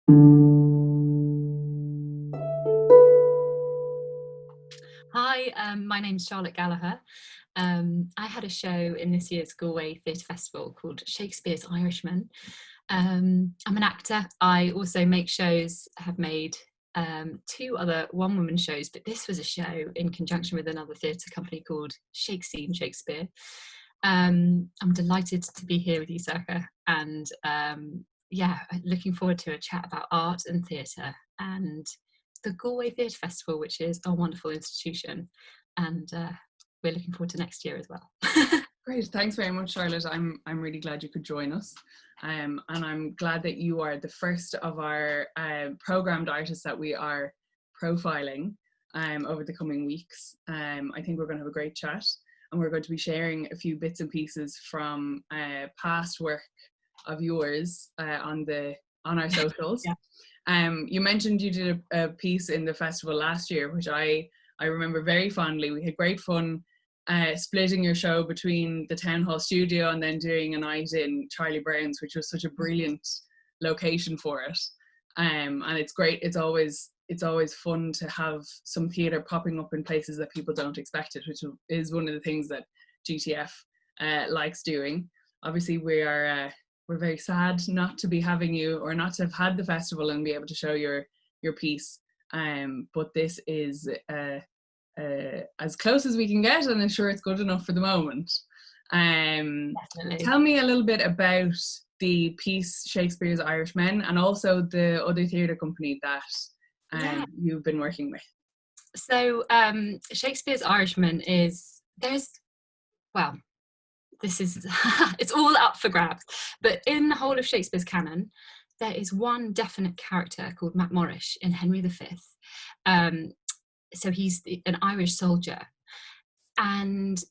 Hi, my name's Charlotte Gallagher. I had a show in this year's Galway Theatre Festival called Shakespeare's Irishman. I'm an actor. I also make shows, have made two other one-woman shows, but this was a show in conjunction with another theatre company called Shake-scene Shakespeare. I'm delighted to be here with you, Sorcha, and yeah, looking forward to a chat about art and theatre and the Galway Theatre Festival, which is a wonderful institution, and we're looking forward to next year as well. Great, thanks very much, Charlotte. I'm really glad you could join us, and I'm glad that you are the first of our programmed artists that we are profiling over the coming weeks. I think we're going to have a great chat, and we're going to be sharing a few bits and pieces from past work of yours on our socials. Yeah. You mentioned you did a piece in the festival last year, which I remember very fondly. We had great fun splitting your show between the Town Hall studio and then doing a night in Charlie Brown's, which was such a brilliant location for it. And it's great. It's always fun to have some theatre popping up in places that people don't expect it, which is one of the things that GTF likes doing. Obviously, we're very sad not to be having you, or not to have had the festival and be able to show your piece. But this is as close as we can get, and I'm sure it's good enough for the moment. Tell me a little bit about the piece Shakespeare's Irishman, and also the other theatre company that you've been working with. So Shakespeare's Irishman it's all up for grabs, but in the whole of Shakespeare's canon there is one definite character called Macmorrish in Henry V. So he's an Irish soldier, and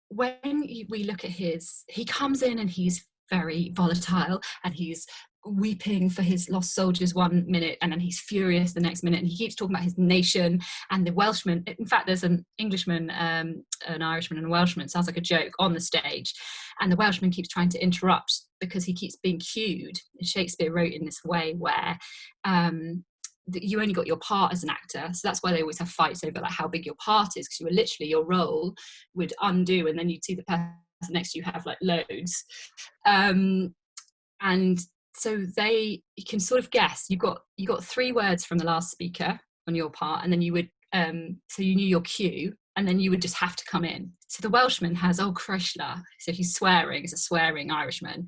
when we look at he comes in and he's very volatile, and he's weeping for his lost soldiers one minute, and then he's furious the next minute, and he keeps talking about his nation and the Welshman. In fact, there's an Englishman, an Irishman and a Welshman, sounds like a joke, on the stage, and the Welshman keeps trying to interrupt because he keeps being cued. Shakespeare wrote in this way where you only got your part as an actor, so that's why they always have fights over like how big your part is, because you were literally, your role would undo, and then you'd see the person next to you have like loads, and so you can sort of guess. You got 3 words from the last speaker on your part, and then you would so you knew your cue, and then you would just have to come in. So the Welshman has "Oh Chrysler," so he's swearing, he's a swearing Irishman,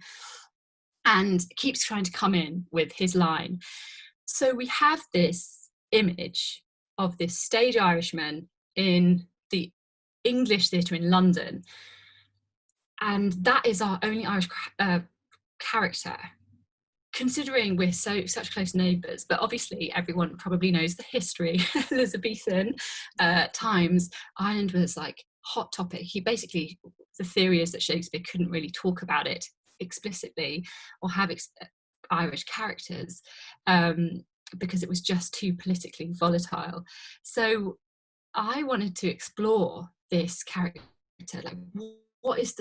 and keeps trying to come in with his line. So we have this image of this stage Irishman in the English theatre in London, and that is our only Irish character, considering we're such close neighbours. But obviously everyone probably knows the history. Elizabethan times, Ireland was like hot topic. The theory is that Shakespeare couldn't really talk about it explicitly or have Irish characters because it was just too politically volatile. So I wanted to explore this character, like what is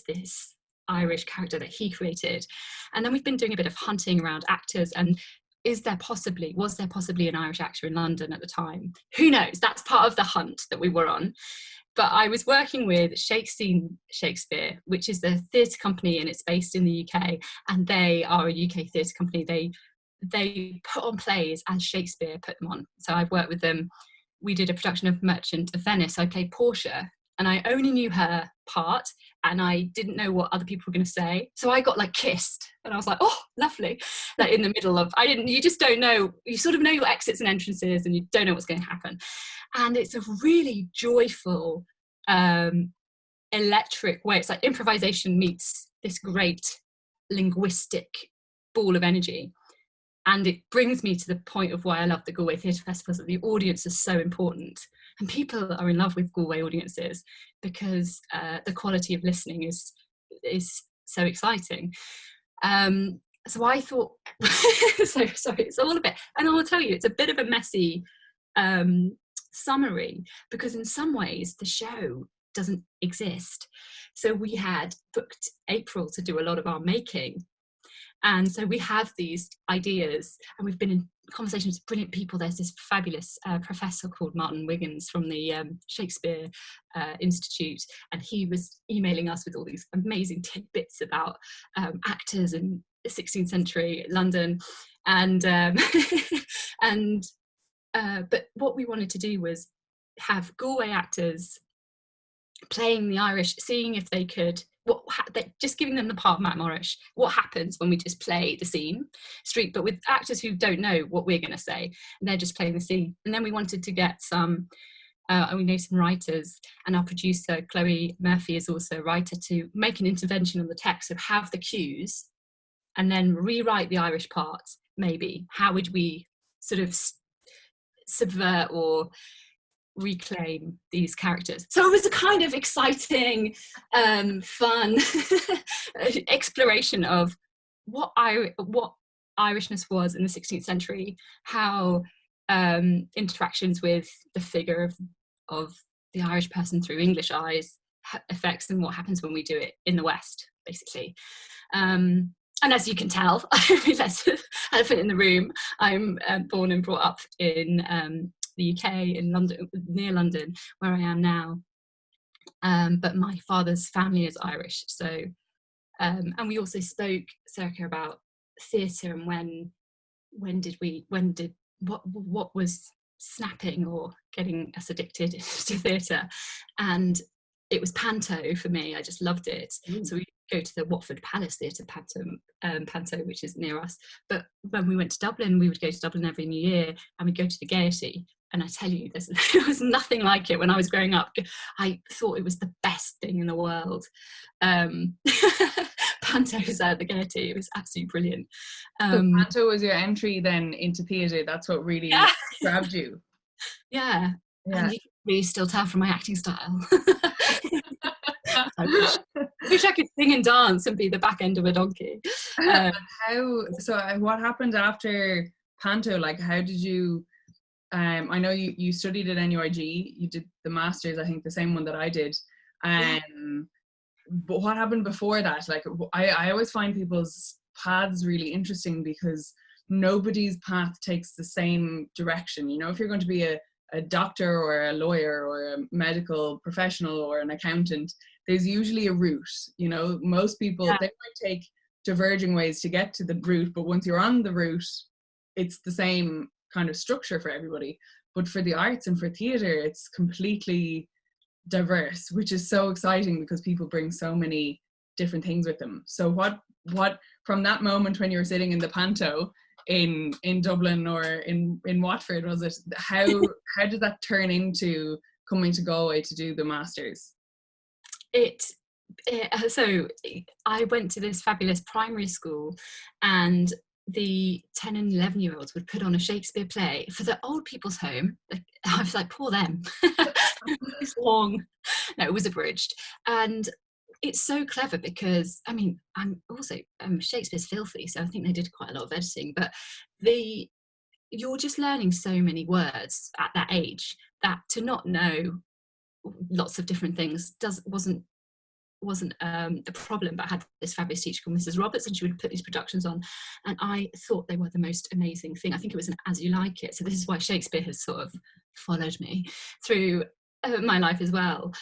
this Irish character that he created? And then we've been doing a bit of hunting around actors, and was there possibly an Irish actor in London at the time? Who knows? That's part of the hunt that we were on. But I was working with Shake-scene Shakespeare, which is the theatre company, and it's based in the UK, and they are a UK theatre company. They put on plays as Shakespeare put them on. So I've worked with them. We did a production of Merchant of Venice. I played Portia, and I only knew her part, and I didn't know what other people were going to say. So I got like kissed, and I was like, oh, lovely. Like in the middle of, you just don't know, you sort of know your exits and entrances, and you don't know what's going to happen. And it's a really joyful, electric way. It's like improvisation meets this great linguistic ball of energy. And it brings me to the point of why I love the Galway Theatre Festival, that the audience is so important. And people are in love with Galway audiences because the quality of listening is so exciting. So I thought, so sorry, it's all a bit, and I will tell you, it's a bit of a messy summary, because in some ways the show doesn't exist. So we had booked April to do a lot of our making, And so we have these ideas, and we've been in conversations with brilliant people. There's this fabulous professor called Martin Wiggins from the Shakespeare Institute, and he was emailing us with all these amazing tidbits about actors in the 16th century London. And but what we wanted to do was have Galway actors playing the Irish, seeing if they could, just giving them the part of Matt Morrish, what happens when we just play the scene street, but with actors who don't know what we're going to say, and they're just playing the scene. And then we wanted to get some, we know some writers, and our producer Chloe Murphy is also a writer, to make an intervention on the text, so have the cues and then rewrite the Irish part. Maybe how would we sort of subvert or reclaim these characters? So it was a kind of exciting, fun exploration of what Irishness was in the 16th century, how interactions with the figure of the Irish person through English eyes affects, and what happens when we do it in the West, basically. And as you can tell, elephant in the room, I'm born and brought up in the UK, in London, near London, where I am now. But my father's family is Irish, so and we also spoke, Sorcha, about theatre and what was snapping or getting us addicted to theatre, and it was panto for me. I just loved it. So we go to the Watford Palace Theatre panto, which is near us. But when we went to Dublin, we would go to Dublin every New Year, and we'd go to the Gaiety. And I tell you, there was nothing like it when I was growing up. I thought it was the best thing in the world. Pantos at the Gaiety, it was absolutely brilliant. So panto was your entry then into theatre. That's what really grabbed you. Yeah. And you can really still tell from my acting style. I wish I could sing and dance and be the back end of a donkey. What happened after panto? Like, how did you, I know you studied at NUIG, you did the masters, I think the same one that I did. But what happened before that? Like, I always find people's paths really interesting, because nobody's path takes the same direction. You know, if you're going to be a doctor or a lawyer or a medical professional or an accountant, there's usually a route. You know, most people, they might take diverging ways to get to the route, but once you're on the route, it's the same kind of structure for everybody. But for the arts and for theatre, it's completely diverse, which is so exciting, because people bring so many different things with them. So what from that moment when you were sitting in the panto in Dublin or in Watford, was it, how did that turn into coming to Galway to do the masters? So I went to this fabulous primary school, and the 10 and 11-year-olds would put on a Shakespeare play for the old people's home. I was like, poor them. It's long. No, it was abridged. And it's so clever, because, I mean, Shakespeare's filthy, so I think they did quite a lot of editing, but you're just learning so many words at that age, that to not know lots of different things wasn't the problem. But I had this fabulous teacher called Mrs. Roberts, and she would put these productions on, and I thought they were the most amazing thing. I think it was an As You Like It. So this is why Shakespeare has sort of followed me through my life as well.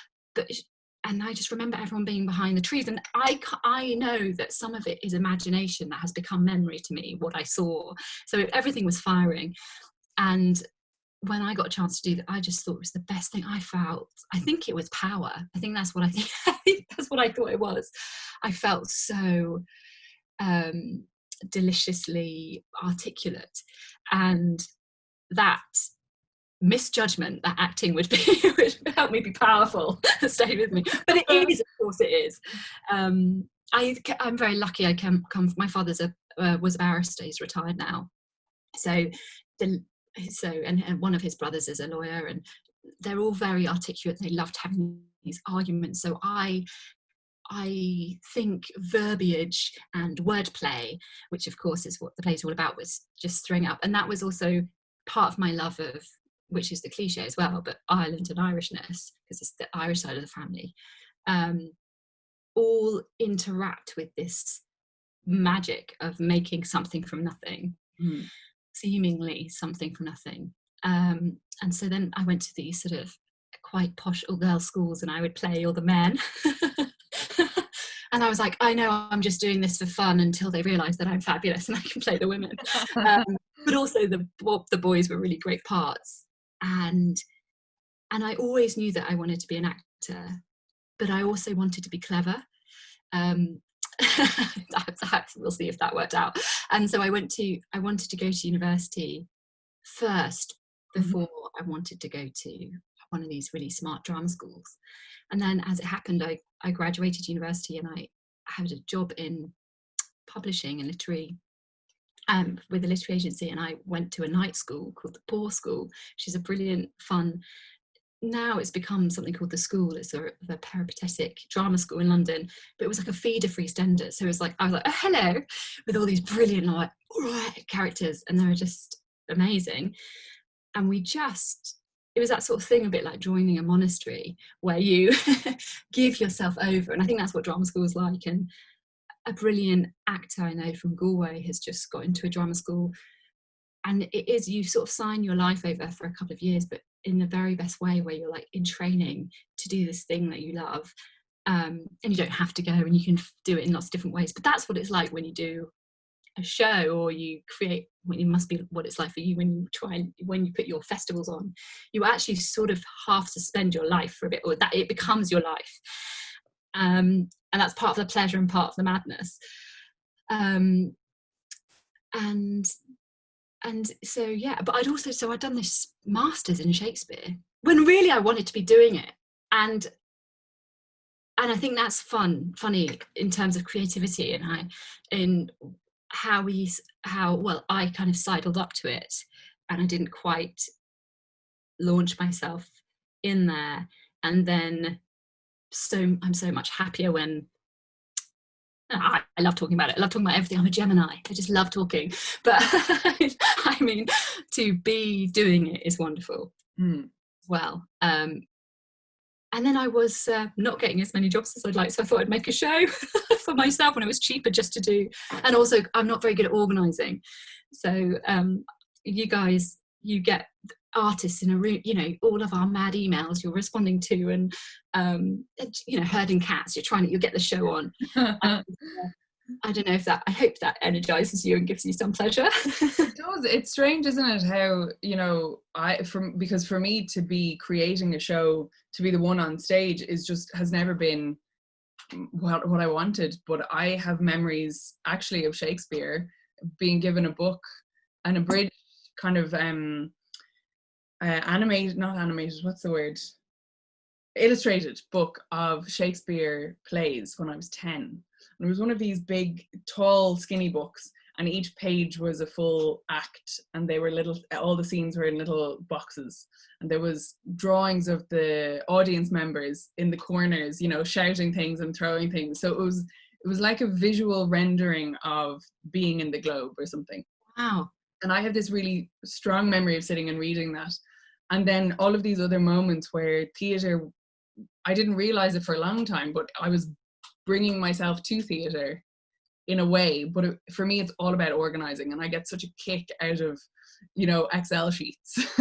And I just remember everyone being behind the trees, and I know that some of it is imagination that has become memory to me, what I saw. So everything was firing, and when I got a chance to do that, I just thought it was the best thing. I think it was power. I think that's what I thought it was. I felt so deliciously articulate, and that misjudgment that acting would help me be powerful stay with me. But it is, of course it is. I'm very lucky. I come my father's was a barrister. He's retired now, and one of his brothers is a lawyer, and they're all very articulate. They loved having these arguments. So I think verbiage and wordplay, which of course is what the play's all about, was just throwing up. And that was also part of my love of, which is the cliche as well, but Ireland and Irishness, because it's the Irish side of the family, all interact with this magic of making something from nothing, seemingly something from nothing. And so then I went to these sort of quite posh all-girl schools, and I would play all the men. And I was like, I know I'm just doing this for fun, until they realise that I'm fabulous and I can play the women. But also the boys were really great parts. And I always knew that I wanted to be an actor, but I also wanted to be clever. We'll see if that worked out. And so I wanted to go to university first before I wanted to go to one of these really smart drama schools. And then, as it happened, I graduated university, and I had a job in publishing and literary, with a literary agency, and I went to a night school called the Poor School, which is a brilliant, fun. Now it's become something called the School. It's a peripatetic drama school in London, but it was like a feeder freestanders. So it was like, I was like, oh, hello, with all these brilliant, like, all right, characters, and they were just amazing. And it was that sort of thing, a bit like joining a monastery, where you give yourself over. And I think that's what drama school is like. And a brilliant actor I know from Galway has just got into a drama school, and it is, you sort of sign your life over for a couple of years, but in the very best way, where you're like in training to do this thing that you love, and you don't have to go, and you can do it in lots of different ways. But that's what it's like when you do a show, or you create, when it must be what it's like for you when you put your festivals on. You actually sort of have to spend your life for a bit, or that it becomes your life, and that's part of the pleasure and part of the madness. And so, yeah, but I'd done this master's in Shakespeare when really I wanted to be doing it. And I think that's funny in terms of creativity, and how well I kind of sidled up to it, and I didn't quite launch myself in there. And then I'm so much happier when I love talking about it. I love talking about everything. I'm a Gemini. I just love talking. But I mean, to be doing it is wonderful. Well, and then I was not getting as many jobs as I'd like, so I thought I'd make a show for myself when it was cheaper just to do. And also, I'm not very good at organising. So you guys, you get artists in a room, all of our mad emails you're responding to, and herding cats, you'll get the show on. And, I don't know if I hope that energizes you and gives you some pleasure. It does. It's strange, isn't it, how, because for me to be creating a show, to be the one on stage, has never been what I wanted. But I have memories actually of Shakespeare being given a book, an abridged kind of illustrated book of Shakespeare plays when I was 10. And it was one of these big, tall, skinny books, and each page was a full act, and they were all the scenes were in little boxes, and there was drawings of the audience members in the corners, shouting things and throwing things. So it was like a visual rendering of being in the Globe or something. Wow. And I have this really strong memory of sitting and reading that. And then all of these other moments where theatre, I didn't realize it for a long time, but I was bringing myself to theatre in a way. But for me, it's all about organising. And I get such a kick out of, Excel sheets.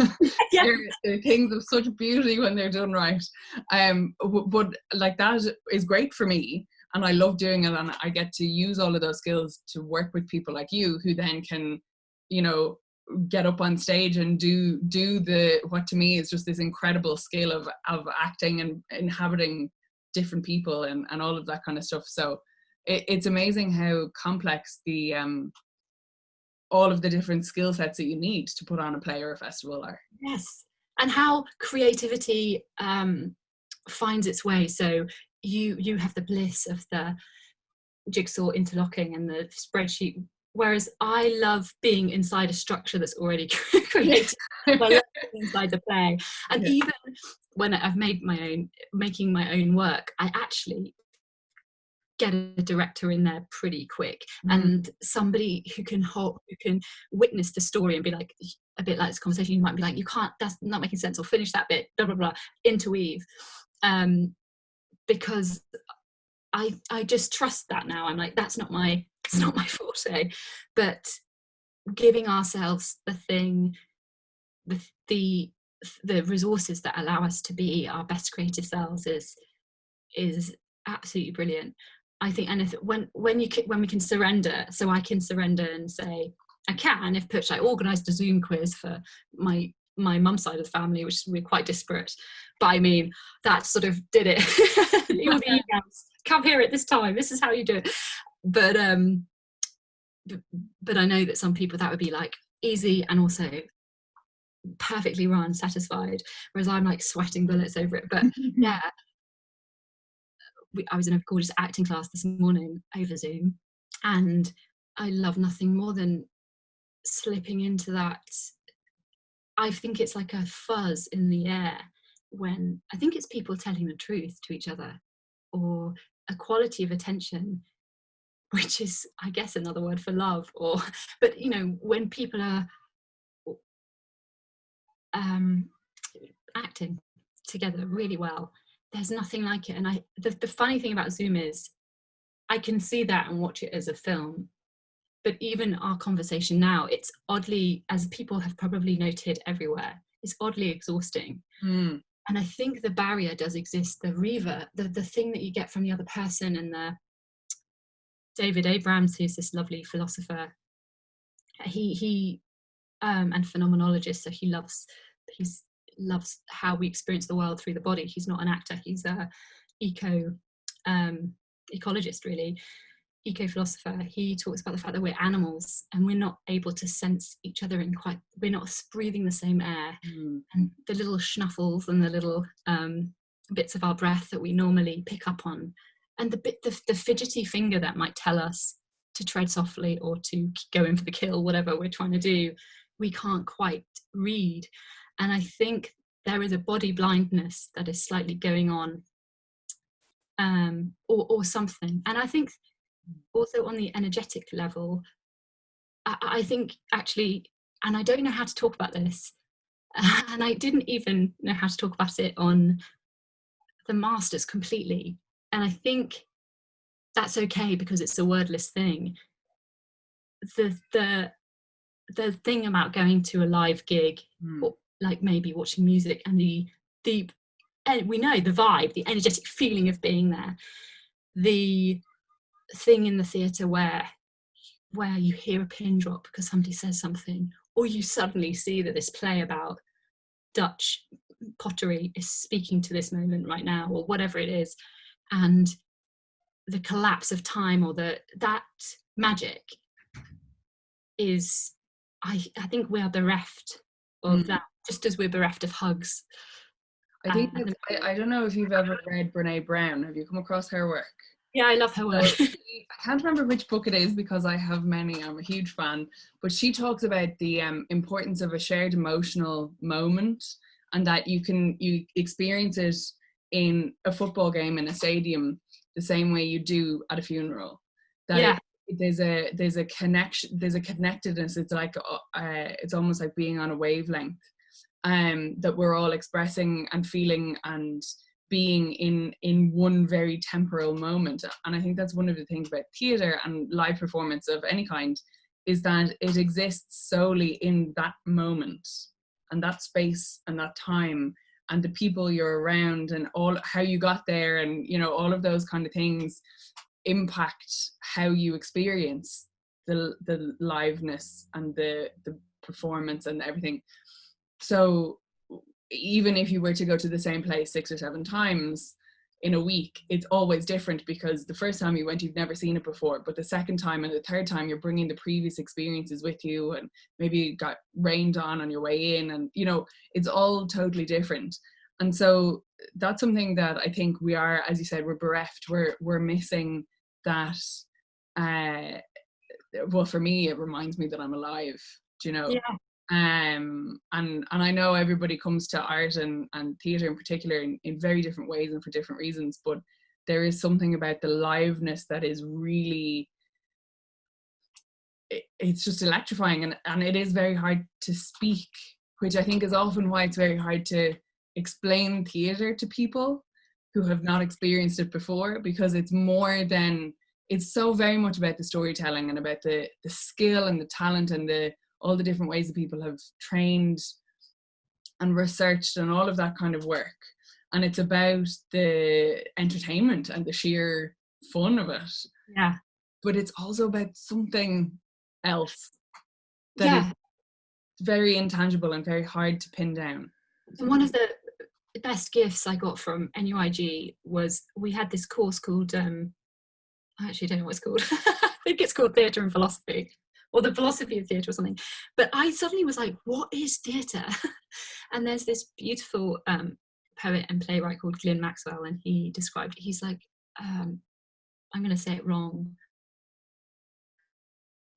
Yeah. they're things of such beauty when they're done right. But like, that is great for me. And I love doing it. And I get to use all of those skills to work with people like you, who then can, get up on stage and do what to me is just this incredible skill of acting and inhabiting different people and all of that kind of stuff. So it's amazing how complex the all of the different skill sets that you need to put on a play or a festival are. Yes, and how creativity finds its way. So you have the bliss of the jigsaw interlocking and the spreadsheet, whereas I love being inside a structure that's already created. I love being inside the play. And even when I've making my own work, I actually get a director in there pretty quick, and somebody who can witness the story and be like, a bit like this conversation, you might be like, that's not making sense, or finish that bit, blah blah blah, interweave, because I just trust that now. I'm like, that's not my It's not my forte. But giving ourselves the resources that allow us to be our best creative selves is absolutely brilliant, I think. And when we can surrender, so I can surrender and say, I organised a Zoom quiz for my mum's side of the family, which we're quite disparate, but I mean, that sort of did it. All the emails, come here at this time, this is how you do it. But I know that some people that would be like easy and also perfectly run, satisfied, whereas I'm like sweating bullets over it. But yeah, I was in a gorgeous acting class this morning over Zoom, and I love nothing more than slipping into that. I think it's like a fuzz in the air when I think it's people telling the truth to each other, or a quality of attention, which is, I guess, another word for love. But when people are acting together really well, there's nothing like it. And the funny thing about Zoom is I can see that and watch it as a film, but even our conversation now, it's oddly, as people have probably noted everywhere, it's oddly exhausting. And I think the barrier does exist, the thing that you get from the other person. And David Abrams, who's this lovely philosopher, he and phenomenologist, so he loves how we experience the world through the body. He's not an actor, he's a ecologist, really, eco-philosopher. He talks about the fact that we're animals and we're not able to sense each other we're not breathing the same air. And the little schnuffles and the little bits of our breath that we normally pick up on, and the fidgety finger that might tell us to tread softly or to go in for the kill, whatever we're trying to do, we can't quite read. And I think there is a body blindness that is slightly going on, or something. And I think also on the energetic level, I think actually, and I don't know how to talk about this, and I didn't even know how to talk about it on the masters completely, and I think that's okay because it's a wordless thing. The thing about going to a live gig, or like maybe watching music, and and we know the vibe, the energetic feeling of being there, the thing in the theatre where you hear a pin drop because somebody says something, or you suddenly see that this play about Dutch pottery is speaking to this moment right now, or whatever it is, and the collapse of time, or that magic is, I think we are bereft of that, just as we're bereft of hugs. I think I don't know if you've ever read Brene Brown. Have you come across her work? Yeah, I love her work. So, I can't remember which book it is because I have many. I'm a huge fan. But she talks about the importance of a shared emotional moment, and that you experience it in a football game in a stadium the same way you do at a funeral. That there's a connection, there's a connectedness. It's like it's almost like being on a wavelength, that we're all expressing and feeling and being in one very temporal moment. And I think that's one of the things about theatre and live performance of any kind, is that it exists solely in that moment and that space and that time, and the people you're around, and all how you got there, and all of those kind of things impact how you experience the liveness and the performance and everything. So even if you were to go to the same place 6 or 7 times in a week, it's always different, because the first time you went, you've never seen it before, but the second time and the third time, you're bringing the previous experiences with you, and maybe you got rained on your way in, and it's all totally different. And so that's something that I think we are, as you said, we're bereft, we're missing that. Well, for me, it reminds me that I'm alive, Yeah. And I know everybody comes to art and theatre in particular in very different ways and for different reasons, but there is something about the liveness that is really, it's just electrifying, and it is very hard to speak, which I think is often why it's very hard to explain theatre to people who have not experienced it before, because it's more than it's so very much about the storytelling and about the skill and the talent and all the different ways that people have trained and researched and all of that kind of work. And it's about the entertainment and the sheer fun of it. Yeah. But it's also about something else that is very intangible and very hard to pin down. And one of the best gifts I got from NUIG was, we had this course called, I actually don't know what it's called. I think it's called Theatre and Philosophy, or the Philosophy of Theatre or something. But I suddenly was like, what is theatre? And there's this beautiful poet and playwright called Glyn Maxwell, and he described it. He's like, I'm going to say it wrong,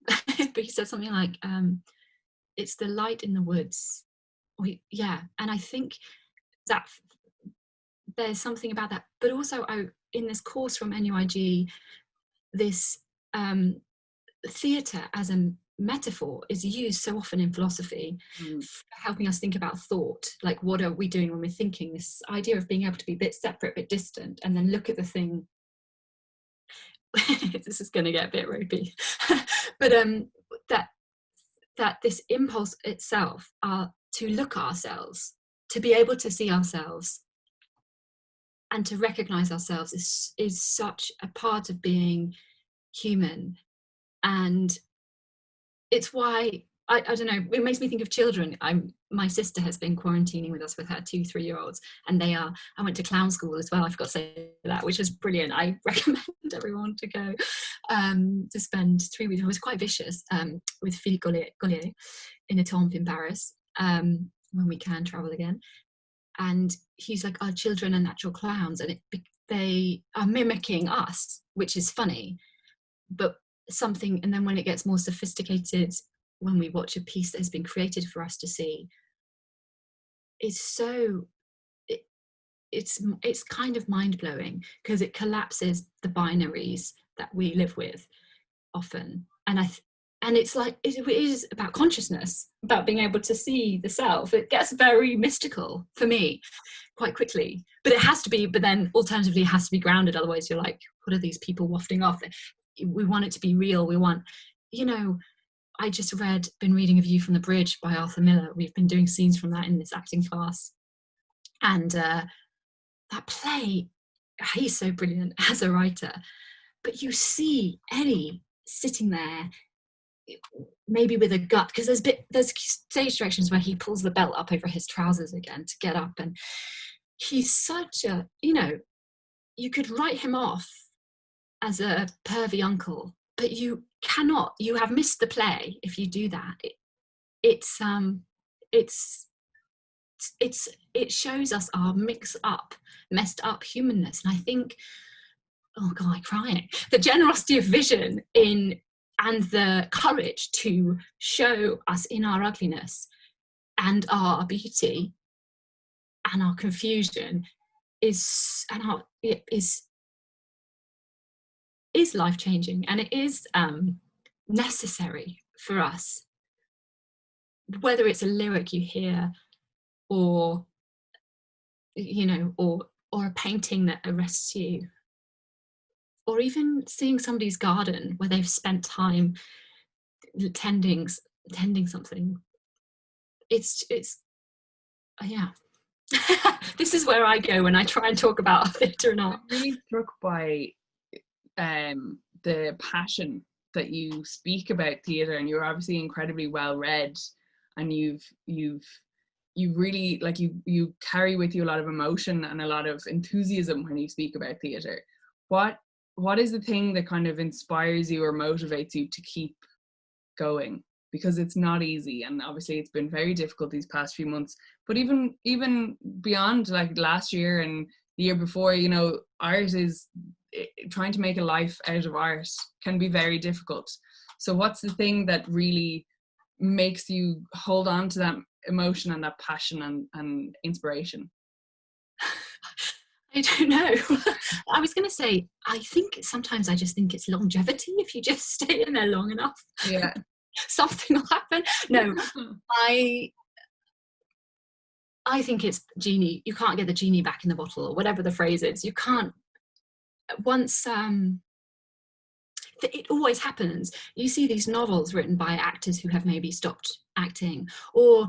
but he said something like, it's the light in the woods. And I think that there's something about that. But also, in this course from NUIG, this theatre as a metaphor is used so often in philosophy, helping us think about thought. Like, what are we doing when we're thinking? This idea of being able to be a bit separate, a bit distant, and then look at the thing. This is going to get a bit ropey, but that this impulse itself to look at ourselves, to be able to see ourselves, and to recognize ourselves is such a part of being human. And it's why I don't know, it makes me think of children. My sister has been quarantining with us with her 2 3-year-olds, and I went to clown school as well, I forgot to say that, which was brilliant. I recommend everyone to go to spend 3 weeks. It was quite vicious, with Philippe Gollier in a tomb in Paris, when we can travel again. And he's like, our children are natural clowns, and they are mimicking us, which is funny, but something. And then when it gets more sophisticated, when we watch a piece that has been created for us to see, it's kind of mind-blowing, because it collapses the binaries that we live with often. And it's like, it is about consciousness, about being able to see the self. It gets very mystical for me quite quickly, but it has to be, but then alternatively it has to be grounded. Otherwise you're like, what are these people wafting off? We want it to be real. We want, I just been reading A View from the Bridge by Arthur Miller. We've been doing scenes from that in this acting class. And that play, he's so brilliant as a writer. But you see Eddie sitting there, maybe with a gut, because there's stage directions where he pulls the belt up over his trousers again to get up. And he's such a, you could write him off as a pervy uncle, but you cannot. You have missed the play if you do that. It shows us our messed up humanness. And I think, oh God, I'm crying. The generosity of vision and the courage to show us in our ugliness and our beauty and our confusion is life-changing, and it is necessary for us, whether it's a lyric you hear or or a painting that arrests you, or even seeing somebody's garden where they've spent time tending something. It's yeah. This is where I go when I try and talk about theatre and art. I'm really struck by the passion that you speak about theatre, and you're obviously incredibly well read, and you've really, like, you carry with you a lot of emotion and a lot of enthusiasm when you speak about theatre. What is the thing that kind of inspires you or motivates you to keep going? Because it's not easy, and obviously it's been very difficult these past few months, but even beyond, like last year and the year before, art is, trying to make a life out of art can be very difficult. So what's the thing that really makes you hold on to that emotion and that passion and inspiration? I don't know. I was going to say, I think sometimes I just think it's longevity. If you just stay in there long enough, yeah, something will happen. No, I think it's genie. You can't get the genie back in the bottle, or whatever the phrase is. You can't. Once it always happens. You see these novels written by actors who have maybe stopped acting, or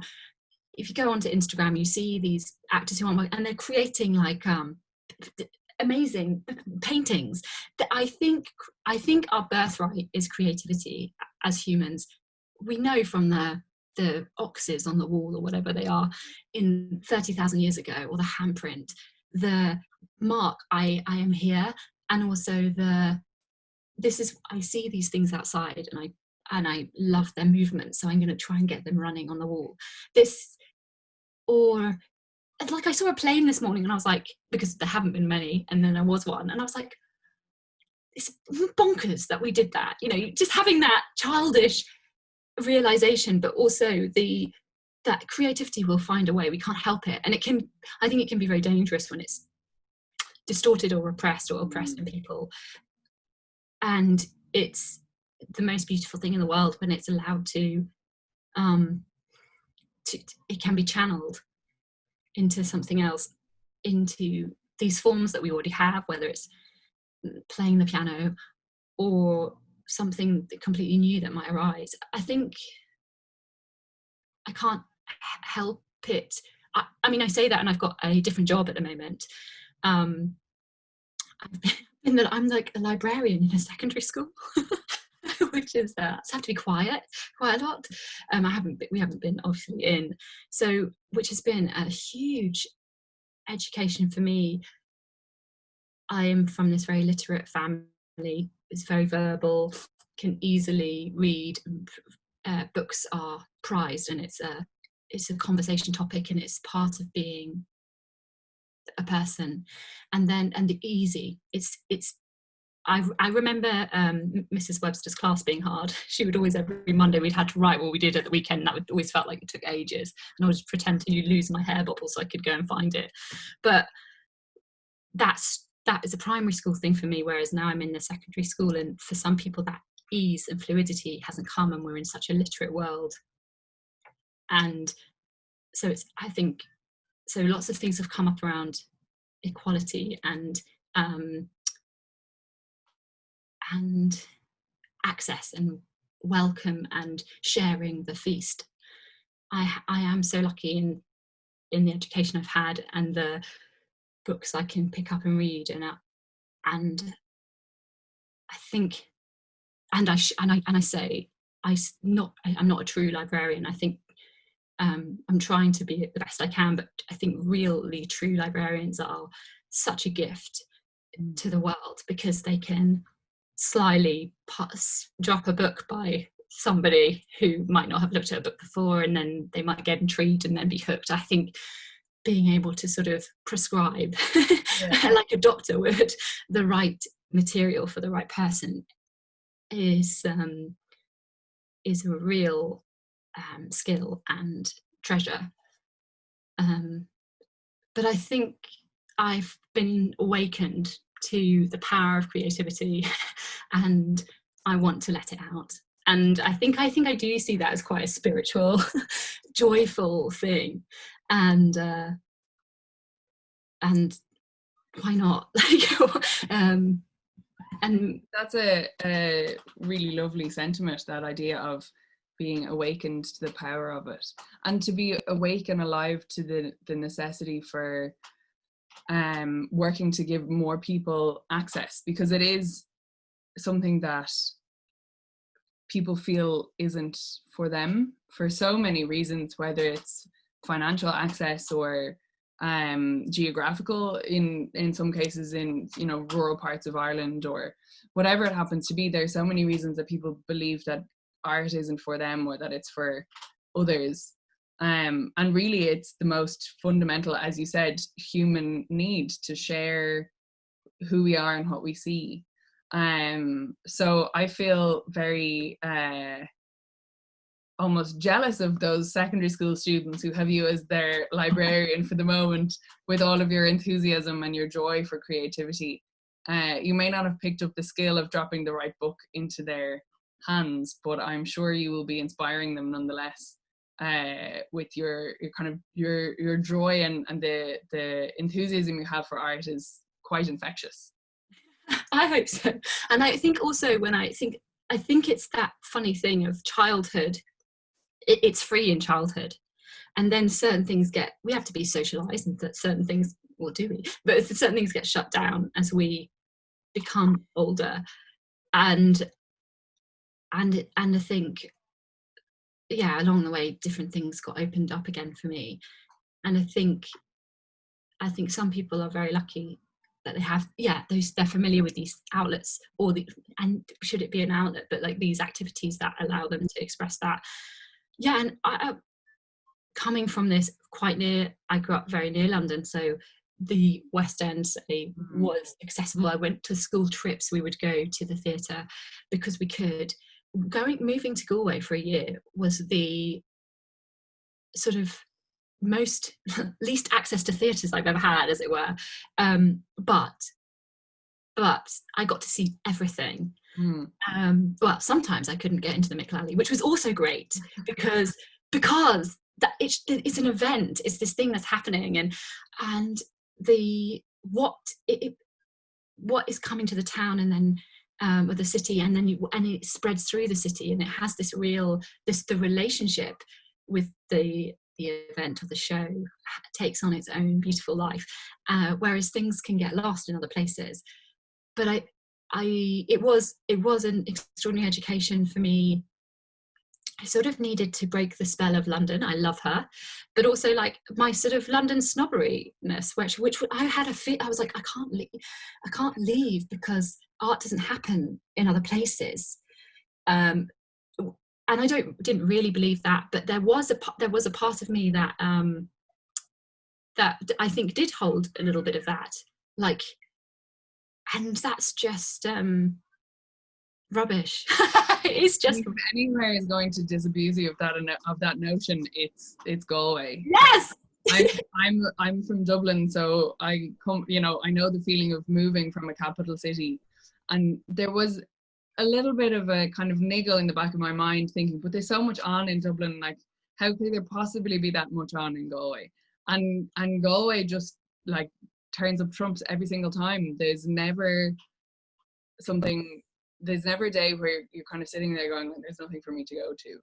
if you go onto Instagram, you see these actors who aren't, and they're creating like amazing paintings. That I think our birthright is creativity as humans. We know from the oxes on the wall or whatever they are in 30,000 years ago, or the handprint, the mark, I am here, and also I see these things outside, and I love their movement, so I'm going to try and get them running on the wall. Or like I saw a plane this morning, and I was like, because there haven't been many, and then there was one, and I was like, it's bonkers that we did that. Just having that childish realization, but also that creativity will find a way. We can't help it, and I think it can be very dangerous when it's distorted or repressed or oppressed in people. And it's the most beautiful thing in the world when it's allowed to it can be channeled into something else, into these forms that we already have, whether it's playing the piano or something completely new that might arise. I think I can't help it. I mean, I say that, and I've got a different job at the moment. I'm like a librarian in a secondary school, which is so I have to be quiet quite a lot. We haven't been obviously in, so which has been a huge education for me. I am from this very literate family. It's very verbal, can easily read. Books are prized, and it's a conversation topic, and it's part of being a person. And the easy, I remember Mrs. Webster's class being hard. She would always, every Monday, we'd had to write what we did at the weekend, and that would always felt like it took ages, and I would just pretend to lose my hair bubble so I could go and find it. But that is a primary school thing for me, whereas now I'm in the secondary school, and for some people that ease and fluidity hasn't come, and we're in such a literate world. And so I think lots of things have come up around equality and access and welcome and sharing the feast. I am so lucky in the education I've had and the books I can pick up and read, and I think, and I say I'm not a true librarian. I think I'm trying to be the best I can, but I think really true librarians are such a gift to the world, because they can slyly drop a book by somebody who might not have looked at a book before, and then they might get intrigued and then be hooked. I think being able to sort of prescribe like a doctor would, the right material for the right person is a real skill and treasure. But I think I've been awakened to the power of creativity and I want to let it out. And I think I do see that as quite a spiritual, joyful thing. And why not? And that's a really lovely sentiment, that idea of being awakened to the power of it, and to be awake and alive to the necessity for working to give more people access, because it is something that people feel isn't for them for so many reasons, whether it's financial access or geographical, in some cases in rural parts of Ireland, or whatever it happens to be. There's so many reasons that people believe that art isn't for them, or that it's for others. And really it's the most fundamental, as you said, human need to share who we are and what we see. So I feel very almost jealous of those secondary school students who have you as their librarian for the moment, with all of your enthusiasm and your joy for creativity. You may not have picked up the skill of dropping the right book into their hands, but I'm sure you will be inspiring them nonetheless, with your kind of your joy, and the enthusiasm you have for art is quite infectious. I hope so. And I think also I think it's that funny thing of childhood. It's free in childhood, and then certain things we have to be socialized, and that certain things, well, do we? But certain things get shut down as we become older, and I think, yeah, along the way, different things got opened up again for me, and I think some people are very lucky that they have, they're familiar with these outlets, and should it be an outlet, but like these activities that allow them to express that. Yeah, and I coming from this I grew up very near London, so the West End was accessible. I went to school trips, we would go to the theatre because we could. Moving to Galway for a year was the sort of least access to theatres I've ever had, as it were. But I got to see everything. Well, sometimes I couldn't get into the Micklally, which was also great because that it's an event. It's this thing that's happening, and what is coming to the town, and then or the city, and then it spreads through the city, and it has the relationship with the event or the show takes on its own beautiful life, whereas things can get lost in other places. But it was an extraordinary education for me. I sort of needed to break the spell of London. I love her, but also like my sort of London snobberiness, which I had I was like, I can't leave because art doesn't happen in other places. And I didn't really believe that, but there was a part of me that that I think did hold a little bit of that, like, and that's just rubbish. It's just, if anywhere is going to disabuse you of that notion, it's Galway. Yes. I'm from Dublin, so I come, I know the feeling of moving from a capital city, and there was a little bit of a kind of niggle in the back of my mind thinking, but there's so much on in Dublin, like how could there possibly be that much on in Galway? And Galway just like turns up trumps every single time. There's never a day where you're kind of sitting there going, there's nothing for me to go to.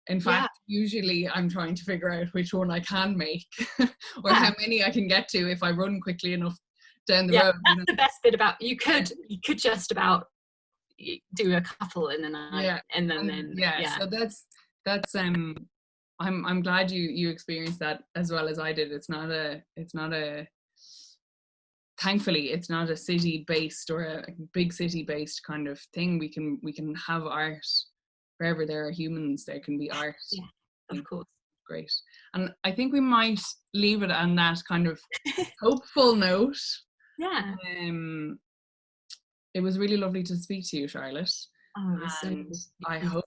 In fact, usually I'm trying to figure out which one I can make or how many I can get to if I run quickly enough down the road. That's the best bit about you could just about do a couple in the night, So that's I'm glad you experienced that as well as I did. Thankfully it's not a city based or a big city based kind of thing. We can have art wherever there are humans. There can be art. Yeah, of course. Great. And I think we might leave it on that kind of hopeful note. Yeah. It was really lovely to speak to you, Charlotte. And I hope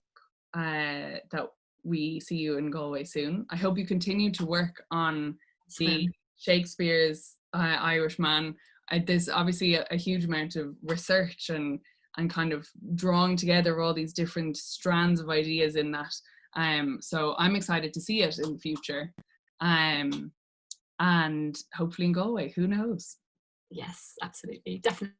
that we see you in Galway soon. I hope you continue to work on the Shakespeare's Irishman. There's obviously a huge amount of research and kind of drawing together all these different strands of ideas in that. So I'm excited to see it in the future. And hopefully in Galway, who knows? Yes, absolutely. Definitely.